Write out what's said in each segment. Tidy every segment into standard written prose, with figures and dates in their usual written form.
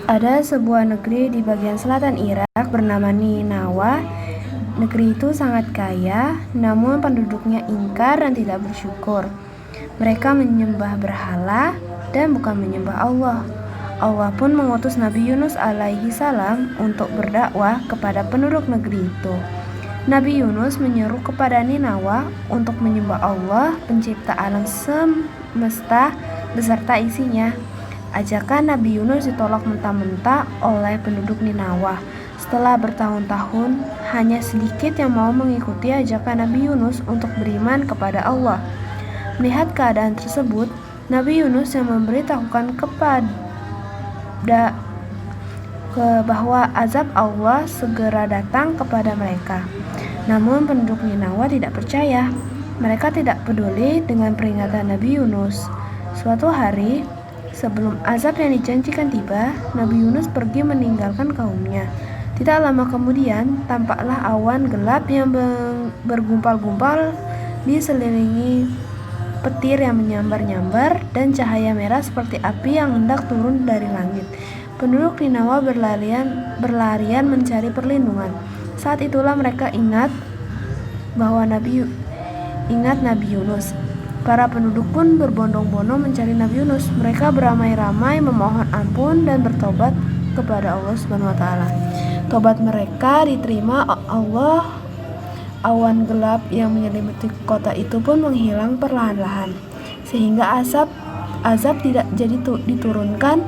Ada sebuah negeri di bagian selatan Irak bernama Ninawa. Negeri itu sangat kaya, namun penduduknya ingkar dan tidak bersyukur. Mereka menyembah berhala dan bukan menyembah Allah. Allah pun mengutus Nabi Yunus alaihi salam untuk berdakwah kepada penduduk negeri itu. Nabi Yunus menyeru kepada Ninawa untuk menyembah Allah, pencipta alam semesta beserta isinya. Ajakan Nabi Yunus ditolak mentah-mentah oleh penduduk Ninawa. Setelah bertahun-tahun, hanya sedikit yang mau mengikuti ajakan Nabi Yunus untuk beriman kepada Allah. Melihat keadaan tersebut, Nabi Yunus yang memberitahukan bahwa azab Allah segera datang kepada mereka. Namun penduduk Ninawa tidak percaya. Mereka tidak peduli dengan peringatan Nabi Yunus. Suatu hari, sebelum azab yang dijanjikan tiba, Nabi Yunus pergi meninggalkan kaumnya. Tidak lama kemudian, tampaklah awan gelap yang bergumpal-gumpal diselilingi petir yang menyambar-nyambar dan cahaya merah seperti api yang hendak turun dari langit. Penduduk Ninawa berlarian mencari perlindungan. Saat itulah mereka ingat Nabi Yunus. Para penduduk pun berbondong-bondong mencari Nabi Yunus. Mereka beramai-ramai memohon ampun dan bertobat kepada Allah Subhanahu wa taala. Tobat mereka diterima Allah. Awan gelap yang menyelimuti kota itu pun menghilang perlahan-lahan, sehingga azab tidak jadi diturunkan.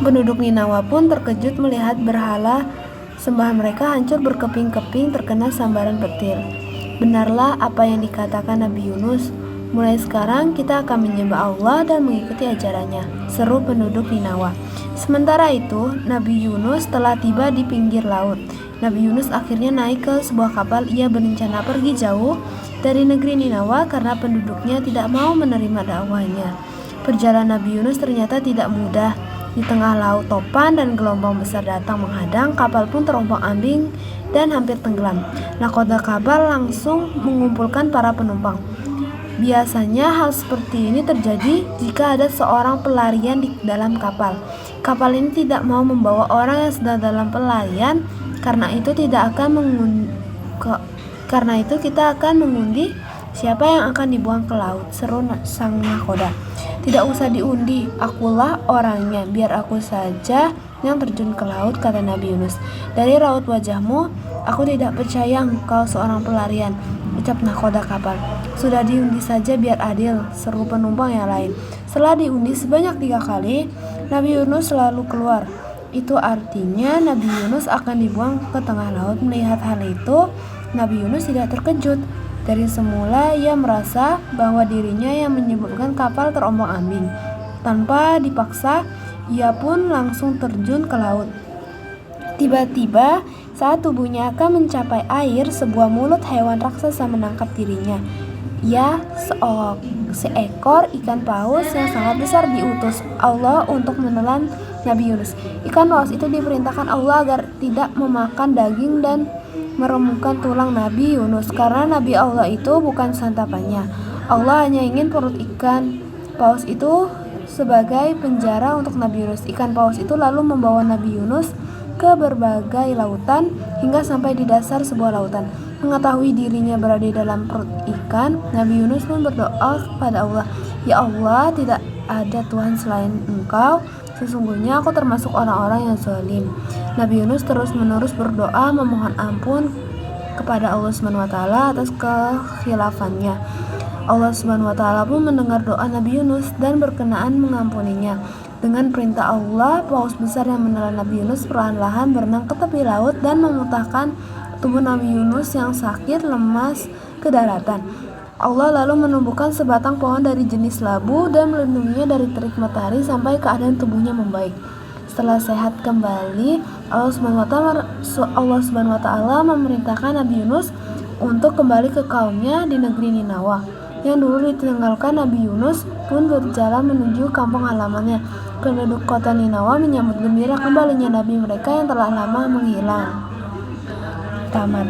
Penduduk Ninawa pun terkejut melihat berhala sembah mereka hancur berkeping-keping terkena sambaran petir. Benarlah apa yang dikatakan Nabi Yunus, mulai sekarang kita akan menyembah Allah dan mengikuti ajarannya, seru penduduk Ninawa. Sementara itu, Nabi Yunus telah tiba di pinggir laut. Nabi Yunus akhirnya naik ke sebuah kapal. Ia berencana pergi jauh dari negeri Ninawa karena penduduknya tidak mau menerima dakwahnya. Perjalanan Nabi Yunus ternyata tidak mudah. Di tengah laut topan dan gelombang besar datang menghadang, kapal pun terombang-ambing dan hampir tenggelam. Nakoda kapal langsung mengumpulkan para penumpang. Biasanya hal seperti ini terjadi jika ada seorang pelarian di dalam kapal. Kapal ini tidak mau membawa orang yang sedang dalam pelarian, karena itu kita akan mengundi siapa yang akan dibuang ke laut, seru sang nakoda. Tidak usah diundi, akulah orangnya, biar aku saja yang terjun ke laut, kata Nabi Yunus. Dari raut wajahmu, aku tidak percaya engkau seorang pelarian, ucap nakoda kapal. Sudah diundi saja biar adil, seru penumpang yang lain. Setelah diundi sebanyak 3 kali, Nabi Yunus selalu keluar. Itu artinya Nabi Yunus akan dibuang ke tengah laut. Melihat hal itu, Nabi Yunus tidak terkejut. Dari semula ia merasa bahwa dirinya yang menyebabkan kapal terombang-ambing. Tanpa dipaksa, ia pun langsung terjun ke laut. Tiba-tiba, saat tubuhnya akan mencapai air, sebuah mulut hewan raksasa menangkap dirinya. Ia seekor ikan paus yang sangat besar diutus Allah untuk menelan Nabi Yunus. Ikan paus itu diperintahkan Allah agar tidak memakan daging dan meremukkan tulang Nabi Yunus, karena Nabi Allah itu bukan santapannya. Allah hanya ingin perut ikan paus itu sebagai penjara untuk Nabi Yunus. Ikan paus itu lalu membawa Nabi Yunus ke berbagai lautan hingga sampai di dasar sebuah lautan. Mengetahui dirinya berada di dalam perut ikan, Nabi Yunus pun berdoa kepada Allah, "Ya Allah, tidak ada Tuhan selain Engkau. Sesungguhnya aku termasuk orang-orang yang zalim." Nabi Yunus terus-menerus berdoa memohon ampun kepada Allah Subhanahu wa taala atas kekhilafannya. Allah Subhanahu wa taala pun mendengar doa Nabi Yunus dan berkenaan mengampuninya. Dengan perintah Allah, paus besar yang menelan Nabi Yunus perlahan-lahan berenang ke tepi laut dan memuntahkan tubuh Nabi Yunus yang sakit lemas ke daratan. Allah lalu menumbuhkan sebatang pohon dari jenis labu dan melindunginya dari terik matahari sampai keadaan tubuhnya membaik. Setelah sehat kembali, Allah Subhanahu wa taala memerintahkan Nabi Yunus untuk kembali ke kaumnya di negeri Ninawa. Yang dulu ditinggalkan Nabi Yunus pun berjalan menuju kampung halamannya. Penduduk kota Ninawa menyambut gembira kembalinya Nabi mereka yang telah lama menghilang. Tamat.